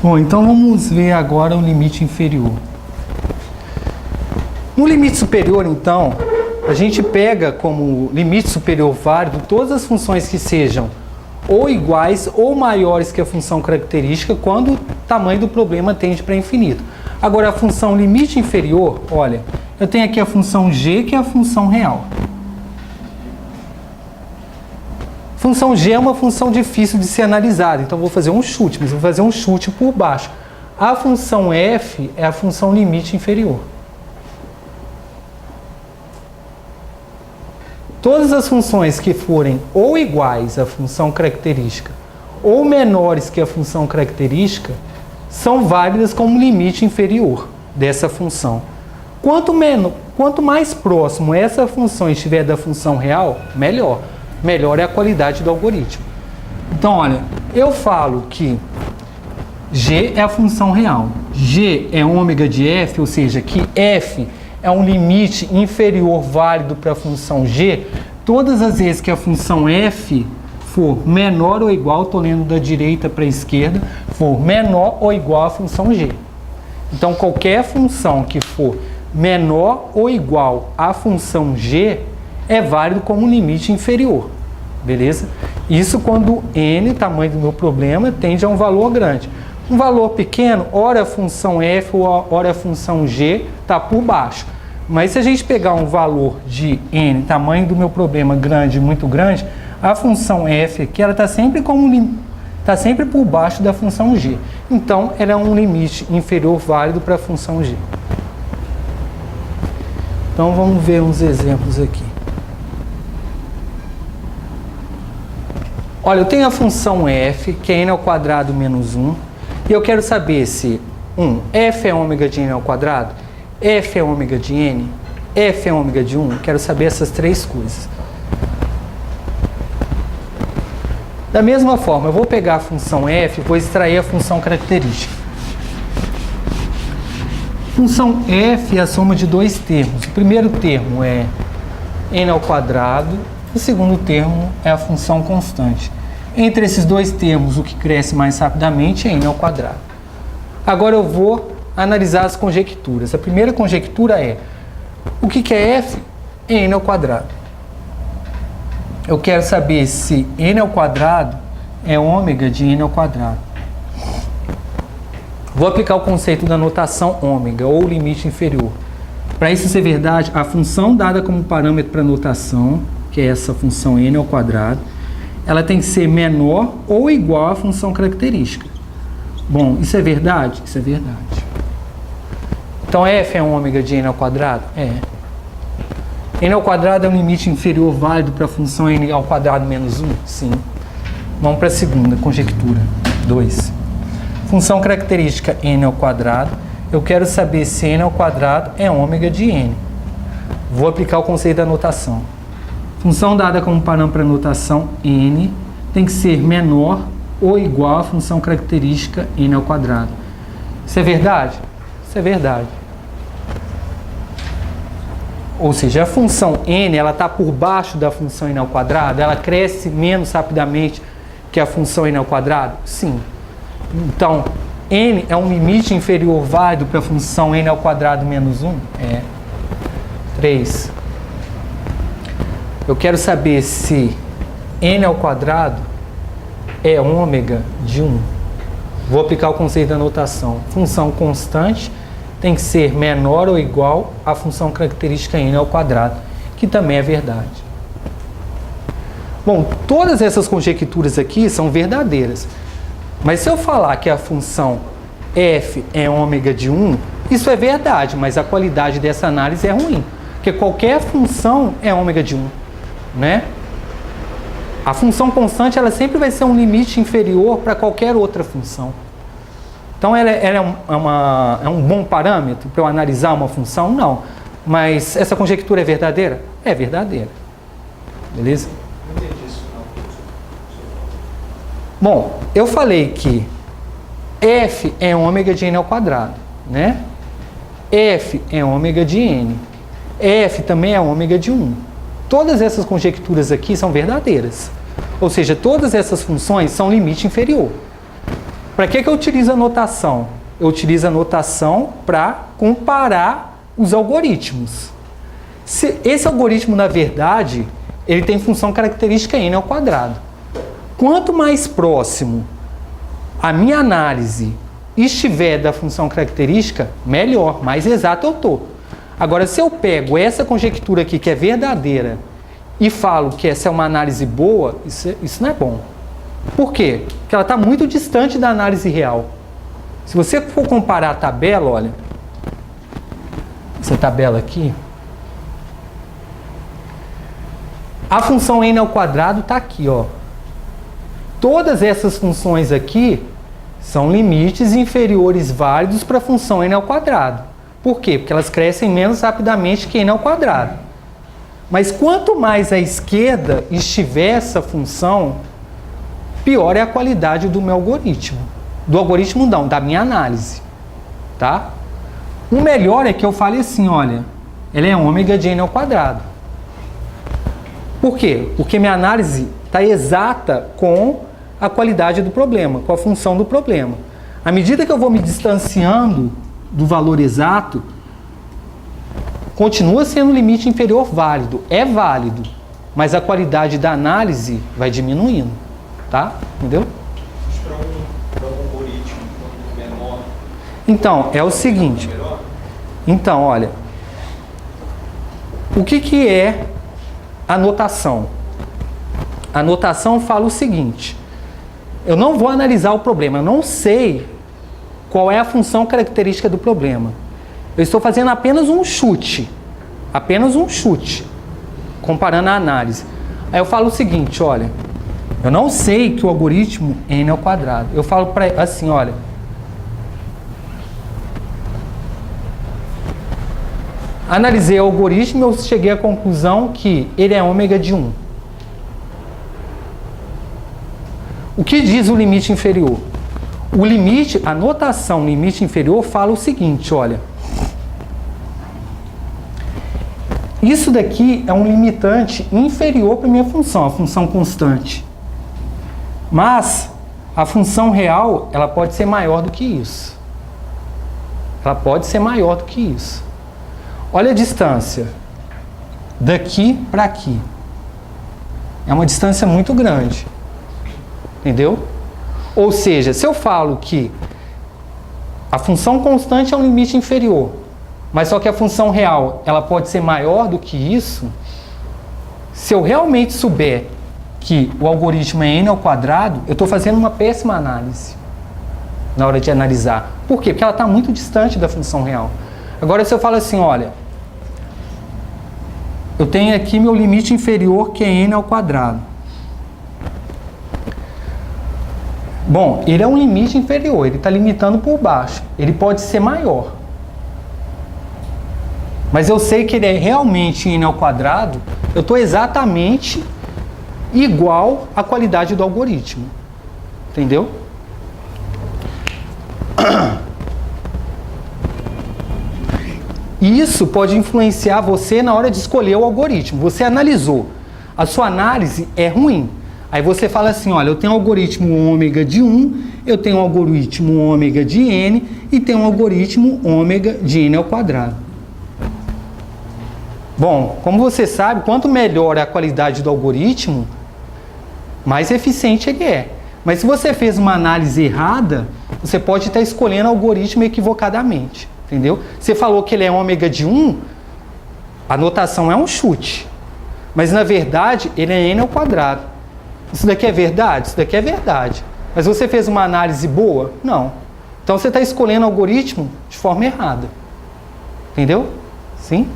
Bom, então vamos ver agora o limite inferior. No limite superior, então, a gente pega como limite superior válido todas as funções que sejam ou iguais ou maiores que a função característica quando o tamanho do problema tende para infinito. Agora, a função limite inferior, olha, eu tenho aqui a função g, que é a função real. Função g é uma função difícil de ser analisada, então vou fazer um chute, mas vou fazer um chute por baixo. A função f é a função limite inferior. Todas as funções que forem ou iguais à função característica ou menores que a função característica são válidas como limite inferior dessa função. Quanto mais próximo essa função estiver da função real, melhor. Melhor é a qualidade do algoritmo. Então, olha, eu falo que g é a função real. G é ômega de f, ou seja, que f é um limite inferior válido para a função g, todas as vezes que a função f for menor ou igual, estou lendo da direita para a esquerda, for menor ou igual à função g. Então, qualquer função que for menor ou igual à função g é válido como limite inferior, beleza? Isso quando n, tamanho do meu problema, tende a um valor grande. Um valor pequeno, ora a função f ou ora a função g está por baixo. Mas se a gente pegar um valor de n, tamanho do meu problema grande, muito grande, a função f aqui, ela está sempre por baixo da função g. Então, ela é um limite inferior válido para a função g. Então, vamos ver uns exemplos aqui. Olha, eu tenho a função f, que é n ao quadrado menos 1, e eu quero saber se f é ômega de n ao quadrado, f é ômega de n, f é ômega de 1. Quero saber essas três coisas. Da mesma forma, eu vou pegar a função f e vou extrair a função característica. Função f é a soma de dois termos. O primeiro termo é n ao quadrado, o segundo termo é a função constante. Entre esses dois termos, o que cresce mais rapidamente é n ao quadrado. Agora eu vou analisar as conjecturas. A primeira conjectura é: o que é f? N ao quadrado. Eu quero saber se n ao quadrado é ômega de n ao quadrado. Vou aplicar o conceito da notação ômega, ou limite inferior. Para isso ser verdade, a função dada como parâmetro para notação, que é essa função n ao quadrado, ela tem que ser menor ou igual à função característica. Bom, isso é verdade? Isso é verdade. Então, f é um ômega de n ao quadrado? É. N ao quadrado é um limite inferior válido para a função n ao quadrado menos 1? Sim. Vamos para a segunda conjectura. 2. Função característica n ao quadrado. Eu quero saber se n ao quadrado é ômega de n. Vou aplicar o conceito da notação. Função dada como parâmetro para notação n tem que ser menor ou igual à função característica n ao quadrado. Isso é verdade? Isso é verdade. Ou seja, a função n ela está por baixo da função n ao quadrado, ela cresce menos rapidamente que a função n ao quadrado? Sim. Então, n é um limite inferior válido para a função n ao quadrado menos 1? É. 3. Eu quero saber se n ao quadrado é ômega de 1. Vou aplicar o conceito da notação. Função constante tem que ser menor ou igual à função característica n ao quadrado, que também é verdade. Bom, todas essas conjecturas aqui são verdadeiras. Mas se eu falar que a função f é ômega de 1, isso é verdade, mas a qualidade dessa análise é ruim. Porque qualquer função é ômega de 1, né? A função constante ela sempre vai ser um limite inferior para qualquer outra função. Então, ela é um bom parâmetro para eu analisar uma função? Não. Mas essa conjectura é verdadeira? É verdadeira. Beleza? Não entendi isso, não. Bom, eu falei que f é ômega de n ao quadrado, né? F é ômega de n. F também é ômega de 1. Todas essas conjecturas aqui são verdadeiras. Ou seja, todas essas funções são limite inferior. Para que eu utilizo a notação? Eu utilizo a notação para comparar os algoritmos. Esse algoritmo, na verdade, ele tem função característica n ao quadrado. Quanto mais próximo a minha análise estiver da função característica, melhor, mais exato eu estou. Agora, se eu pego essa conjectura aqui, que é verdadeira, e falo que essa é uma análise boa, isso não é bom. Por quê? Porque ela está muito distante da análise real. Se você for comparar a tabela, olha, essa tabela aqui, a função n ao quadrado está aqui, ó. Todas essas funções aqui são limites inferiores válidos para a função n ao quadrado. Por quê? Porque elas crescem menos rapidamente que n ao quadrado. Mas quanto mais à esquerda estiver essa função, pior é a qualidade do meu algoritmo. Do algoritmo não, da minha análise. Tá? O melhor é que eu fale assim, olha, ela é ômega de n ao quadrado. Por quê? Porque minha análise está exata com a qualidade do problema, com a função do problema. À medida que eu vou me distanciando do valor exato, continua sendo um limite inferior válido, é válido, mas a qualidade da análise vai diminuindo, tá? Entendeu? Para um algoritmo menor. Então, é o seguinte. Então, olha, o que é a notação? A notação fala o seguinte: eu não vou analisar o problema, eu não sei qual é a função característica do problema. Eu estou fazendo apenas um chute, comparando a análise. Aí eu falo o seguinte, olha, eu não sei que o algoritmo n ao quadrado. Eu falo para assim, olha, analisei o algoritmo e eu cheguei à conclusão que ele é ômega de 1. O que diz o limite inferior? O limite, a notação limite inferior fala o seguinte, olha. Isso daqui é um limitante inferior para a minha função, a função constante. Mas a função real, ela pode ser maior do que isso. Ela pode ser maior do que isso. Olha a distância daqui para aqui. É uma distância muito grande. Entendeu? Ou seja, se eu falo que a função constante é um limite inferior, mas só que a função real ela pode ser maior do que isso, se eu realmente souber que o algoritmo é n ao quadrado, eu estou fazendo uma péssima análise na hora de analisar. Por quê? Porque ela está muito distante da função real. Agora, se eu falo assim, olha, eu tenho aqui meu limite inferior que é n ao quadrado. Bom, ele é um limite inferior, ele está limitando por baixo. Ele pode ser maior. Mas eu sei que ele é realmente n ao quadrado, eu estou exatamente igual à qualidade do algoritmo. Entendeu? Isso pode influenciar você na hora de escolher o algoritmo. Você analisou, a sua análise é ruim. Aí você fala assim, olha, eu tenho um algoritmo ômega de 1, eu tenho um algoritmo ômega de n e tenho um algoritmo ômega de n ao quadrado. Bom, como você sabe, quanto melhor é a qualidade do algoritmo, mais eficiente ele é. Mas se você fez uma análise errada, você pode estar escolhendo o algoritmo equivocadamente, entendeu? Você falou que ele é ômega de 1, a notação é um chute. Mas na verdade, ele é n ao quadrado. Isso daqui é verdade? Isso daqui é verdade. Mas você fez uma análise boa? Não. Então você está escolhendo o algoritmo de forma errada. Entendeu? Sim?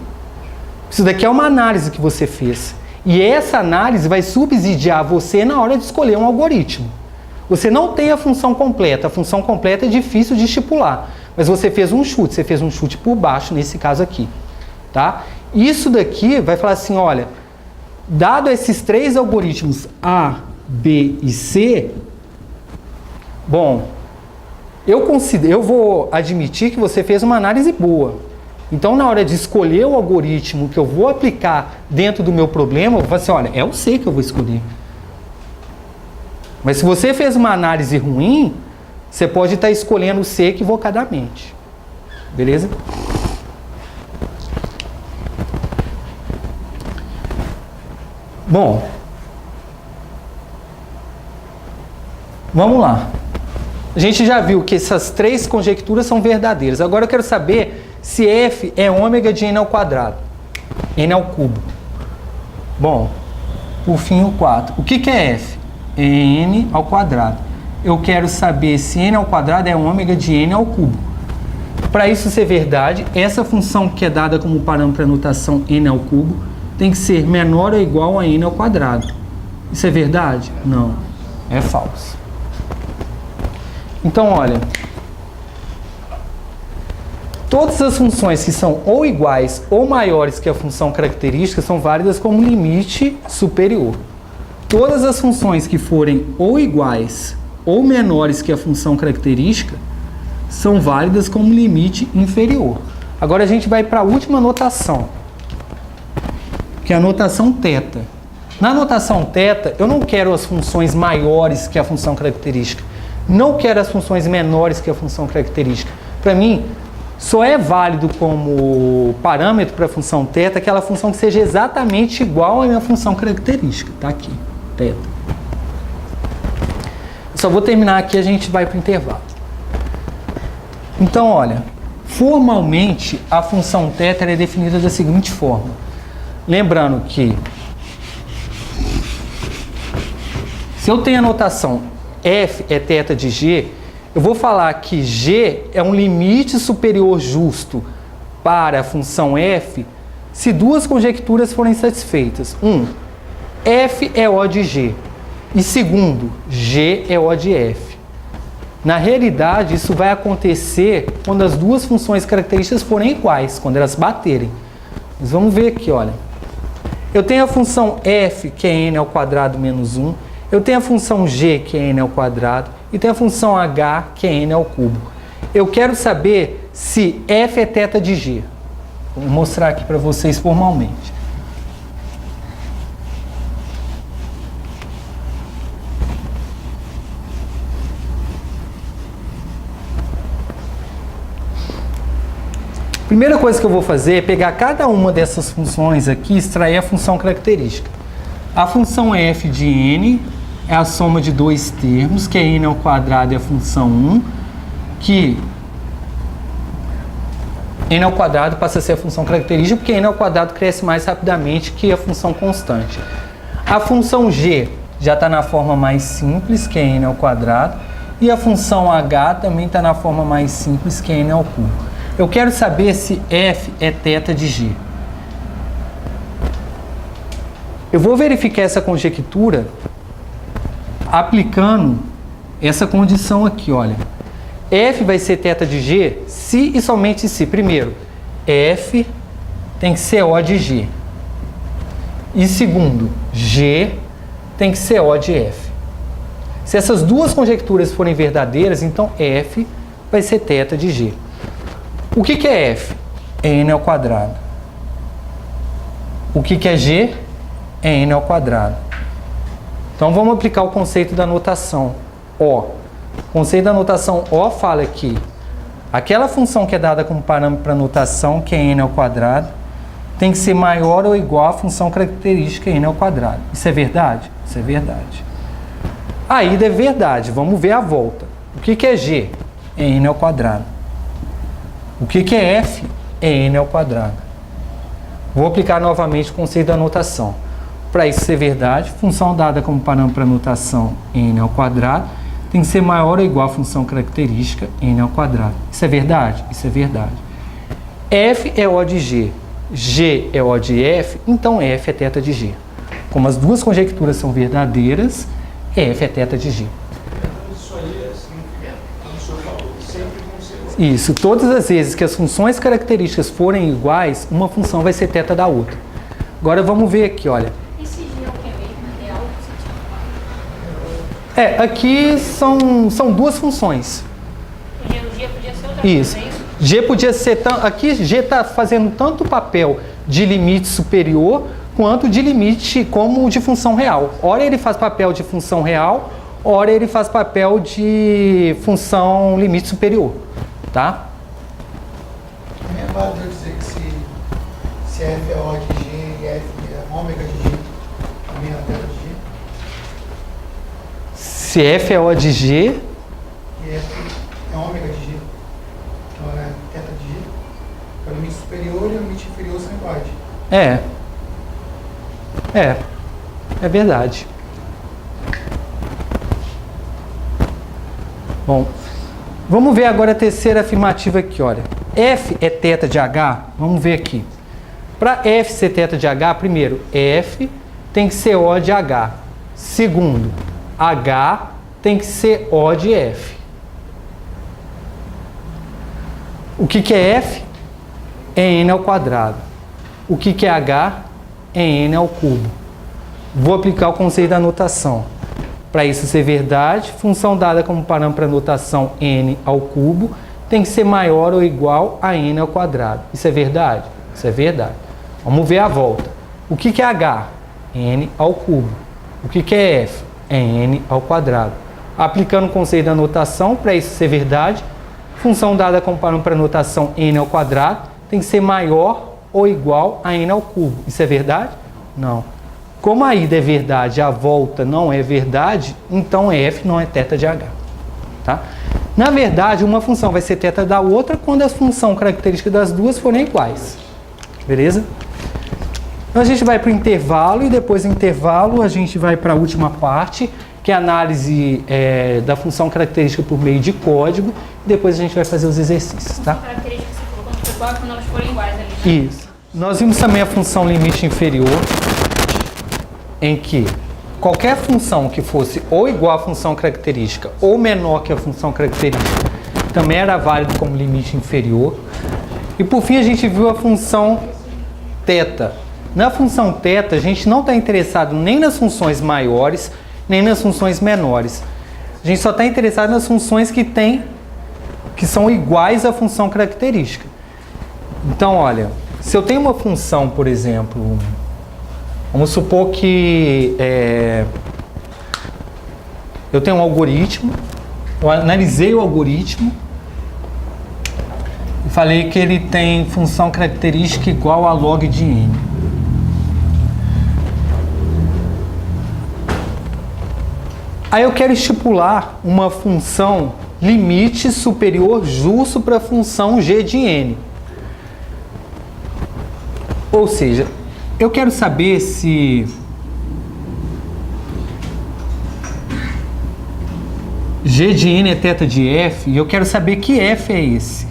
Isso daqui é uma análise que você fez. E essa análise vai subsidiar você na hora de escolher um algoritmo. Você não tem a função completa. A função completa é difícil de estipular. Mas você fez um chute. Você fez um chute por baixo, nesse caso aqui. Tá? Isso daqui vai falar assim, olha, dado esses três algoritmos A, B e C, bom, eu vou admitir que você fez uma análise boa. Então, na hora de escolher o algoritmo que eu vou aplicar dentro do meu problema, eu vou falar assim, olha, é o C que eu vou escolher. Mas se você fez uma análise ruim, Você pode estar escolhendo o C equivocadamente. Beleza? Bom, vamos lá. A gente já viu que essas três conjecturas são verdadeiras. Agora eu quero saber se F é ômega de n ao quadrado. N ao cubo. Bom, por fim o 4. O que é F? É n ao quadrado. Eu quero saber se n ao quadrado é ômega de n ao cubo. Para isso ser verdade, essa função que é dada como parâmetro para a notação n ao cubo tem que ser menor ou igual a n ao quadrado. Isso é verdade? Não. É falso. Então, olha, todas as funções que são ou iguais ou maiores que a função característica são válidas como limite superior. Todas as funções que forem ou iguais ou menores que a função característica são válidas como limite inferior. Agora a gente vai para a última notação, que é a notação θ. Na notação θ, eu não quero as funções maiores que a função característica. Não quero as funções menores que a função característica. Para mim, só é válido como parâmetro para a função θ aquela função que seja exatamente igual à minha função característica. Está aqui, θ. Só vou terminar aqui e a gente vai para o intervalo. Então, olha, formalmente a função θ é definida da seguinte forma. Lembrando que se eu tenho a notação f é θ de g, eu vou falar que g é um limite superior justo para a função f se duas conjecturas forem satisfeitas. F é O de g. E segundo, g é O de f. Na realidade, isso vai acontecer quando as duas funções características forem iguais, quando elas baterem. Mas vamos ver aqui, olha. Eu tenho a função f, que é n ao quadrado menos 1. Eu tenho a função g, que é n ao quadrado. E tenho a função h, que é n ao cubo. Eu quero saber se f é θ de g. Vou mostrar aqui para vocês formalmente. Primeira coisa que eu vou fazer é pegar cada uma dessas funções aqui e extrair a função característica. A função f de n é a soma de dois termos, que é n ao quadrado e a função 1, que n ao quadrado passa a ser a função característica, porque n ao quadrado cresce mais rapidamente que a função constante. A função g já está na forma mais simples, que é n ao quadrado, e a função h também está na forma mais simples, que é n ao cubo. Eu quero saber se f é θ de g. Eu vou verificar essa conjectura aplicando essa condição aqui, olha. F vai ser θ de g se e somente se, primeiro, f tem que ser O de g. E segundo, g tem que ser O de f. Se essas duas conjecturas forem verdadeiras, então f vai ser θ de g. O que é f? É n ao quadrado. O que é g? É n ao quadrado. Então vamos aplicar o conceito da notação O. O conceito da notação O fala que aquela função que é dada como parâmetro para a notação, que é n ao quadrado, tem que ser maior ou igual à função característica n ao quadrado. Isso é verdade? Isso é verdade. A ida é verdade. Vamos ver a volta. O que é g? É n ao quadrado. O que é f? É n ao quadrado. Vou aplicar novamente o conceito da notação. Para isso ser verdade, função dada como parâmetro para a notação n ao quadrado tem que ser maior ou igual à função característica n ao quadrado. Isso é verdade? Isso é verdade. F é O de g, g é O de f, então f é θ de g. Como as duas conjecturas são verdadeiras, f é θ de g. Isso aí é significante, como o senhor falou, sempre vão ser. Isso, todas as vezes que as funções características forem iguais, uma função vai ser θ da outra. Agora vamos ver aqui, olha. Esse G é o que é mesmo? Real ou positivo? Aqui são duas funções. O G podia ser outra Isso. coisa, é isso? G podia ser... Aqui G está fazendo tanto o papel de limite superior quanto de limite como de função real. Ora ele faz papel de função real, ora ele faz papel de função limite superior, tá? Também é válido eu dizer que se f é O de G e f é ômega de G, também é teta de G. Se f é O de G... E f é ômega de G. Então é teta de G. O limite superior e o limite inferior são iguais. É verdade. Bom, vamos ver agora a terceira afirmativa aqui, olha. F é θ de H? Vamos ver aqui. Para F ser θ de H, primeiro, F tem que ser O de H. Segundo, H tem que ser O de F. O que é F? É N ao quadrado. O que é H? É N ao cubo. Vou aplicar o conceito da notação. Para isso ser verdade, função dada como parâmetro para notação N ao cubo tem que ser maior ou igual a N ao quadrado. Isso é verdade? Isso é verdade. Vamos ver a volta. O que é H? N ao cubo. O que é F? É N ao quadrado. Aplicando o conceito da notação, para isso ser verdade, função dada como parâmetro para notação N ao quadrado tem que ser maior ou igual a N ao cubo. Isso é verdade? Não. Como a ida é verdade e a volta não é verdade, então F não é θ de H. Tá? Na verdade, uma função vai ser θ da outra quando a função característica das duas forem iguais. Beleza? Então a gente vai para o intervalo e depois do intervalo a gente vai para a última parte, que é a análise da função característica por meio de código. E depois a gente vai fazer os exercícios. Tá? Características que você colocou no protocolo quando elas forem iguais ali. Né? Isso. Nós vimos também a função limite inferior, em que qualquer função que fosse ou igual à função característica ou menor que a função característica também era válido como limite inferior. E por fim a gente viu a função θ. Na função θ a gente não está interessado nem nas funções maiores nem nas funções menores. A gente só está interessado nas funções que são iguais à função característica. Então olha, se eu tenho uma função, por exemplo, vamos supor que eu tenho um algoritmo, eu analisei o algoritmo e falei que ele tem função característica igual a log de n. Aí eu quero estipular uma função limite superior justo para a função g de n. Ou seja, eu quero saber se g de n é θ de f e eu quero saber que f é esse.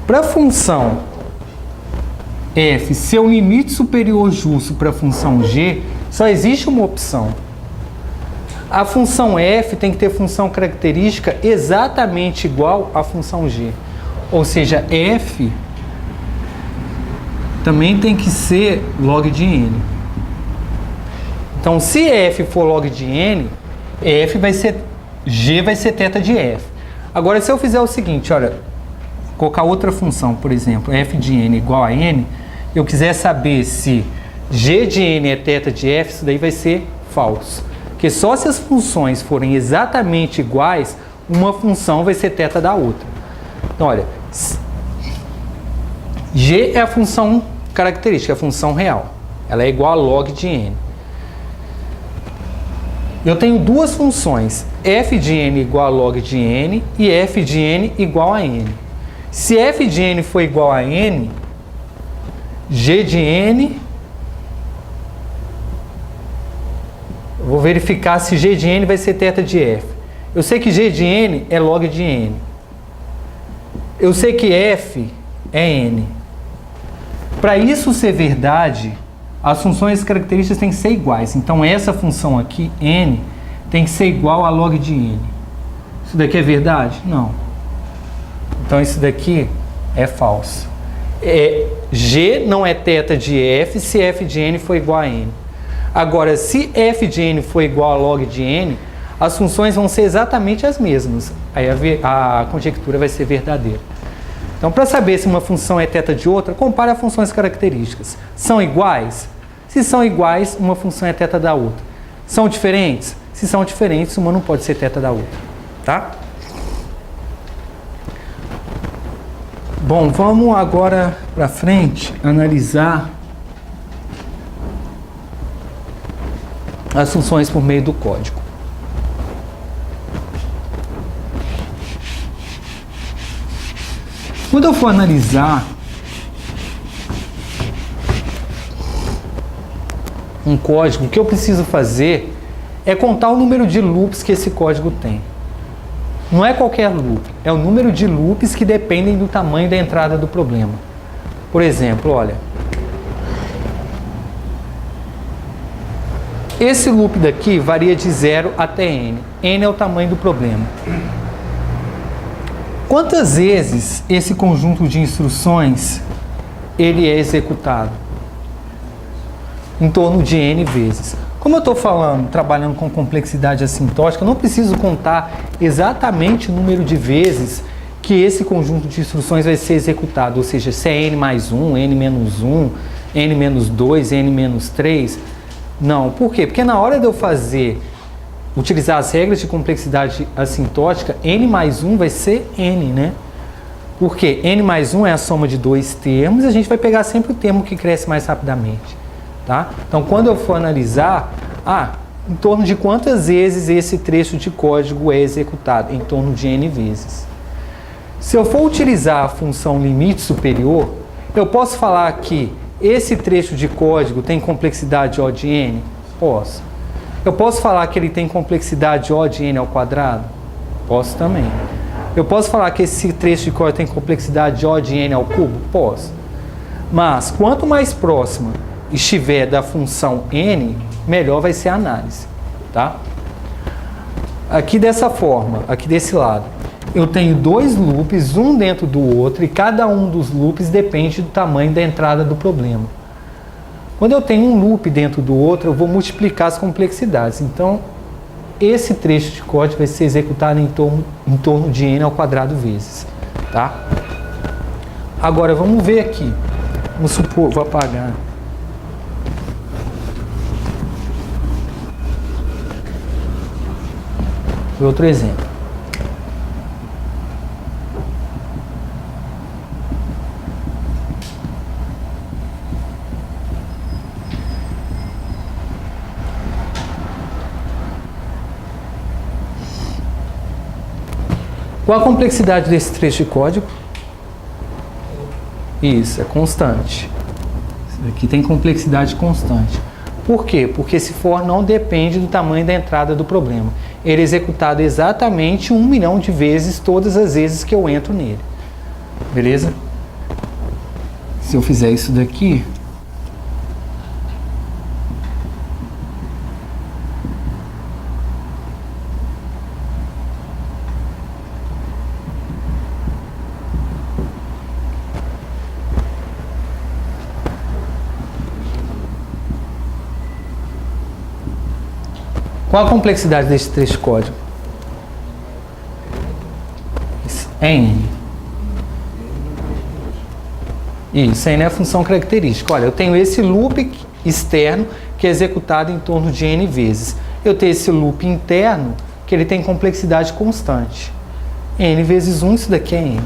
Para a função f ser um limite superior justo para a função g, só existe uma opção. A função f tem que ter função característica exatamente igual à função g. Ou seja, f também tem que ser log de n. Então, se f for log de n, g vai ser θ de f. Agora, se eu fizer o seguinte, olha, colocar outra função, por exemplo, f de n igual a n, eu quiser saber se g de n é θ de f, isso daí vai ser falso. Porque só se as funções forem exatamente iguais, uma função vai ser θ da outra. Então, olha, g é a função característica, a função real. Ela é igual a log de n. Eu tenho duas funções, f de n igual a log de n e f de n igual a n. Se f de n for igual a n, g de n, eu vou verificar se g de n vai ser θ de f. Eu sei que g de n é log de n. Eu sei que f é n. Para isso ser verdade, as funções características têm que ser iguais. Então essa função aqui, n, tem que ser igual a log de n. Isso daqui é verdade? Não. Então isso daqui é falso. G não é θ de f se f de n for igual a n. Agora, se f de n for igual a log de n, as funções vão ser exatamente as mesmas. Aí a conjectura vai ser verdadeira. Então, para saber se uma função é θ de outra, compare as funções características. São iguais? Se são iguais, uma função é θ da outra. São diferentes? Se são diferentes, uma não pode ser θ da outra, tá? Bom, vamos agora para frente analisar as funções por meio do código. Quando eu for analisar um código, o que eu preciso fazer é contar o número de loops que esse código tem. Não é qualquer loop, é o número de loops que dependem do tamanho da entrada do problema. Por exemplo, olha, esse loop daqui varia de 0 até n. N é o tamanho do problema. Quantas vezes esse conjunto de instruções ele é executado? Em torno de n vezes. Como eu estou trabalhando com complexidade assintótica, eu não preciso contar exatamente o número de vezes que esse conjunto de instruções vai ser executado, ou seja, se é n mais 1, n menos 1, n menos 2, n menos 3. Não, por quê? Porque na hora de eu utilizar as regras de complexidade assintótica, n mais 1 vai ser n, né? Porque n mais 1 é a soma de dois termos e a gente vai pegar sempre o termo que cresce mais rapidamente. Tá? Então, quando eu for analisar, em torno de quantas vezes esse trecho de código é executado? Em torno de n vezes. Se eu for utilizar a função limite superior, eu posso falar que esse trecho de código tem complexidade O de n? Posso. Eu posso falar que ele tem complexidade O de n ao quadrado? Posso também. Eu posso falar que esse trecho de código tem complexidade O de n ao cubo? Posso. Mas, quanto mais próxima estiver da função n, melhor vai ser a análise, tá? Aqui dessa forma, aqui desse lado, eu tenho dois loops, um dentro do outro, e cada um dos loops depende do tamanho da entrada do problema. Quando eu tenho um loop dentro do outro, eu vou multiplicar as complexidades. Então, esse trecho de código vai ser executado em torno de n ao quadrado vezes, tá? Agora, vamos ver aqui. Vamos supor, vou apagar. Outro exemplo. Qual a complexidade desse trecho de código? Isso, é constante. Esse daqui tem complexidade constante. Por quê? Porque esse for não depende do tamanho da entrada do problema. Ele é executado exatamente 1 milhão de vezes, todas as vezes que eu entro nele. Beleza? Se eu fizer isso daqui... Qual a complexidade desse trecho de código? É n. Isso, n é a função característica. Olha, eu tenho esse loop externo que é executado em torno de n vezes. Eu tenho esse loop interno que ele tem complexidade constante. N vezes 1, isso daqui é n,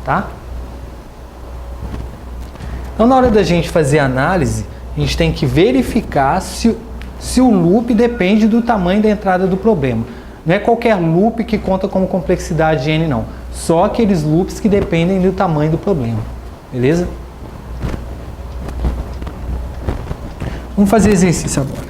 tá? Então, na hora da gente fazer a análise, a gente tem que verificar se o loop depende do tamanho da entrada do problema. Não é qualquer loop que conta como complexidade n, não. Só aqueles loops que dependem do tamanho do problema. Beleza? Vamos fazer exercício agora.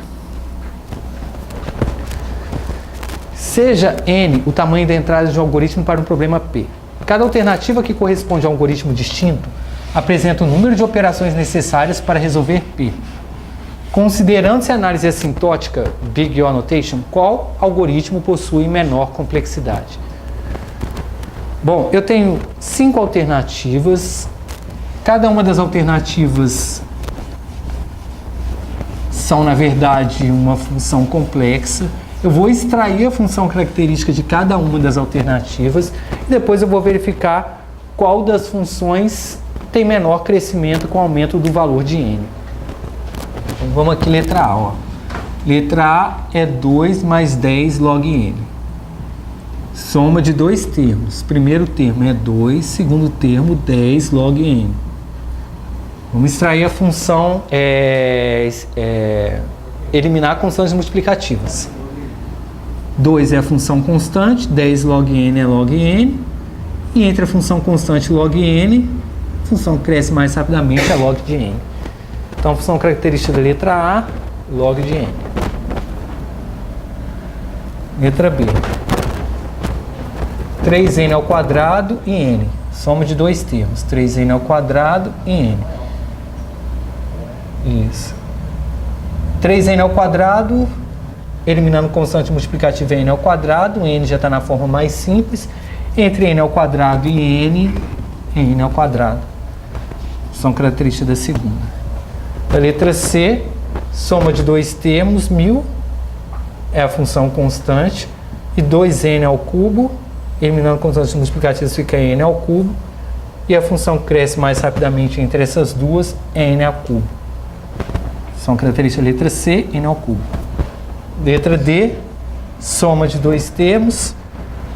Seja n o tamanho da entrada de um algoritmo para um problema P. Cada alternativa que corresponde a um algoritmo distinto apresenta o número de operações necessárias para resolver P. Considerando-se a análise assintótica, Big O Notation, qual algoritmo possui menor complexidade? Bom, eu tenho 5 alternativas. Cada uma das alternativas são, na verdade, uma função complexa. Eu vou extrair a função característica de cada uma das alternativas e depois eu vou verificar qual das funções tem menor crescimento com o aumento do valor de n. Então, vamos aqui, letra A. Ó. Letra A é 2 mais 10 log n. Soma de dois termos. Primeiro termo é 2, segundo termo 10 log n. Vamos extrair a função, eliminar constantes multiplicativas. 2 é a função constante, 10 log n é log n. E entre a função constante e log n, a função que cresce mais rapidamente é log de n. Então, a função característica da letra A, log de n. Letra B. 3n ao quadrado e n. Soma de dois termos. 3n ao quadrado e n. Isso. 3n ao quadrado, eliminando constante multiplicativa n ao quadrado. N já está na forma mais simples. Entre n ao quadrado e n ao quadrado. São características da segunda. A letra C, soma de dois termos, 1000, é a função constante. E 2n ao cubo, eliminando constantes multiplicativas, fica n ao cubo. E a função que cresce mais rapidamente entre essas duas é n ao cubo. São características da letra C, n ao cubo. Letra D, soma de dois termos.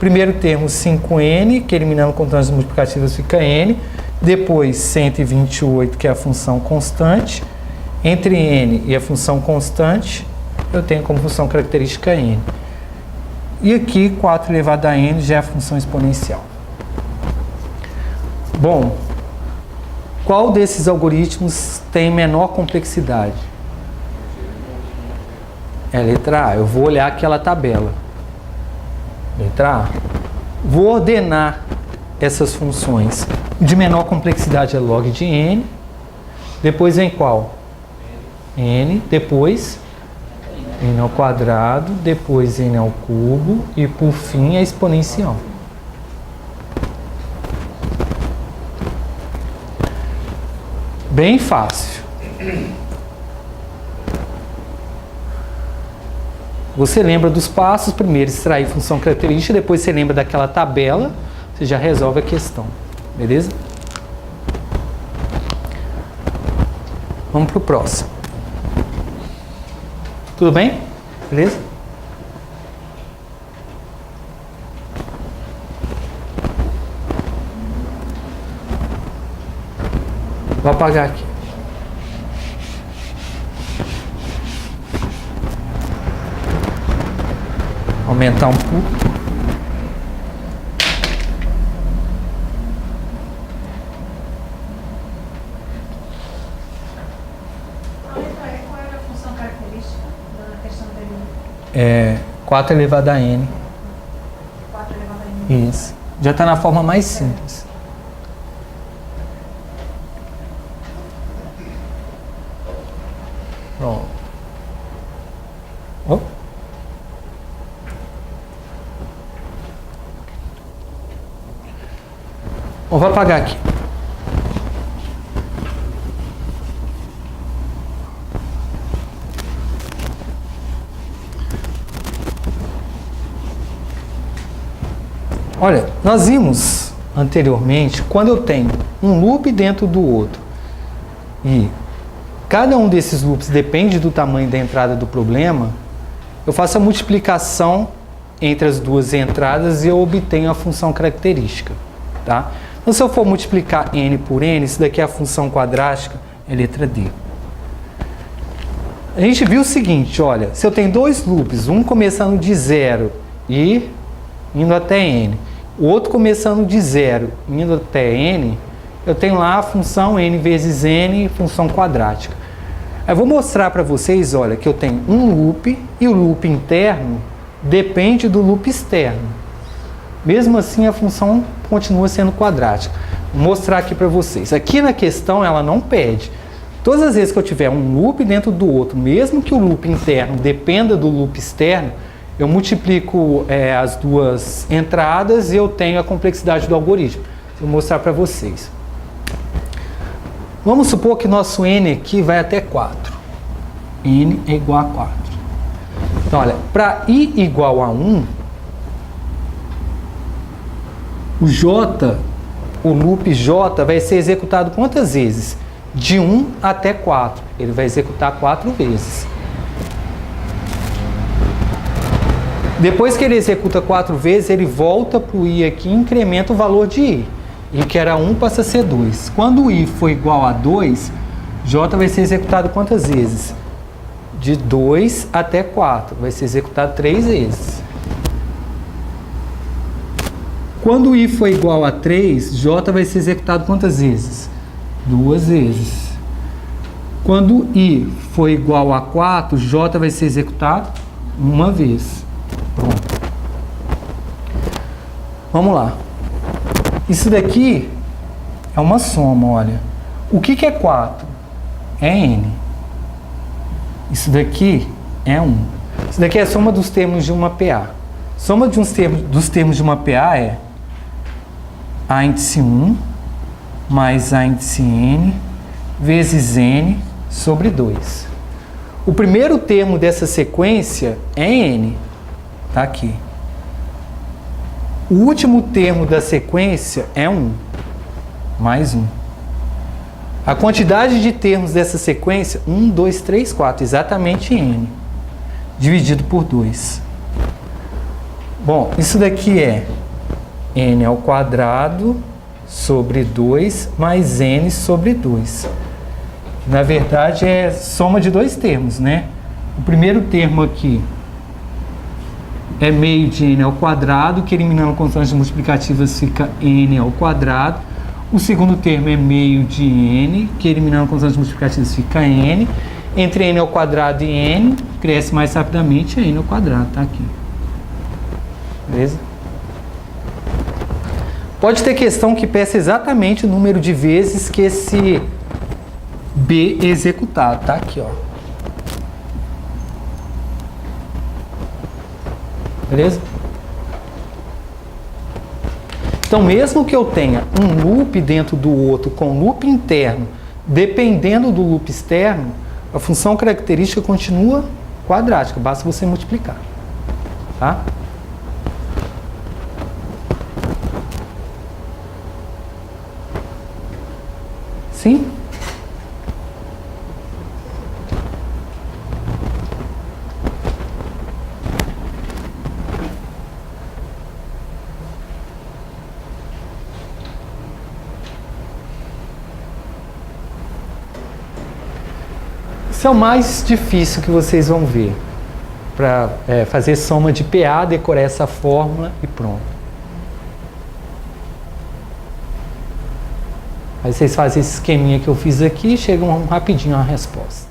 Primeiro termo, 5n, que eliminando constantes multiplicativas fica n. Depois, 128, que é a função constante. Entre n e a função constante, eu tenho como função característica n. E aqui, 4 elevado a n já é a função exponencial. Bom, qual desses algoritmos tem menor complexidade? É a letra A. Eu vou olhar aquela tabela. Letra A. Vou ordenar essas funções. De menor complexidade é log de n. Depois vem qual? N. Depois n ao quadrado. Depois n ao cubo. E por fim a exponencial. Bem fácil. Você lembra dos passos, primeiro extrair função característica, depois você lembra daquela tabela, você já resolve a questão, beleza? Vamos para o próximo. Tudo bem? Beleza? Vou apagar aqui. Aumentar um pouco. Qual era a função característica da questão anterior? 4 elevado a n. 4 elevado a n. Isso. Já está na forma mais simples. Pronto. Oh. Vou apagar aqui. Olha, nós vimos anteriormente, quando eu tenho um loop dentro do outro e cada um desses loops depende do tamanho da entrada do problema, eu faço a multiplicação entre as duas entradas e eu obtenho a função característica, tá? Então, se eu for multiplicar n por n, isso daqui é a função quadrática, é letra D. A gente viu o seguinte, olha, se eu tenho dois loops, um começando de 0 e indo até n, o outro começando de 0 indo até n, eu tenho lá a função n vezes n, função quadrática. Eu vou mostrar para vocês, olha, que eu tenho um loop e o loop interno depende do loop externo. Mesmo assim, a função continua sendo quadrática. Vou mostrar aqui para vocês. Aqui na questão, ela não pede. Todas as vezes que eu tiver um loop dentro do outro, mesmo que o loop interno dependa do loop externo, eu multiplico as duas entradas e eu tenho a complexidade do algoritmo. Vou mostrar para vocês. Vamos supor que nosso n aqui vai até 4. N é igual a 4. Então, olha, para i igual a 1, o loop J vai ser executado quantas vezes? de 1 até 4. Ele vai executar 4 vezes. Depois que ele executa 4 vezes, ele volta para o i aqui e incrementa o valor de i. I que era 1 passa a ser 2. Quando o i for igual a 2, j vai ser executado quantas vezes? De 2 até 4. Vai ser executado 3 vezes. Quando o i for igual a 3, j vai ser executado quantas vezes? 2 vezes. Quando i for igual a 4, j vai ser executado 1 vez. Pronto. Vamos lá. Isso daqui é uma soma, olha. O que é 4? É n. Isso daqui é 1. Isso daqui é a soma dos termos de uma PA. Soma dos termos de uma PA é a índice 1 mais a índice n vezes n sobre 2. O primeiro termo dessa sequência é n. Está aqui. O último termo da sequência é 1, mais 1. A quantidade de termos dessa sequência, 1, 2, 3, 4, exatamente n, dividido por 2. Bom, isso daqui é n ao quadrado sobre 2 mais n sobre 2. Na verdade, é soma de 2 termos, né? O primeiro termo aqui é meio de n ao quadrado, que eliminando constantes multiplicativas fica n ao quadrado. O segundo termo é meio de n, que eliminando constantes multiplicativas fica n. Entre n ao quadrado e n, cresce mais rapidamente, é n ao quadrado, tá aqui. Beleza? Pode ter questão que peça exatamente o número de vezes que esse b é executado, tá aqui, ó. Beleza? Então, mesmo que eu tenha um loop dentro do outro com loop interno, dependendo do loop externo, a função característica continua quadrática, basta você multiplicar. Tá? Sim? Isso é o mais difícil que vocês vão ver. Para fazer soma de PA, decorar essa fórmula e pronto. Aí vocês fazem esse esqueminha que eu fiz aqui e chegam rapidinho à resposta.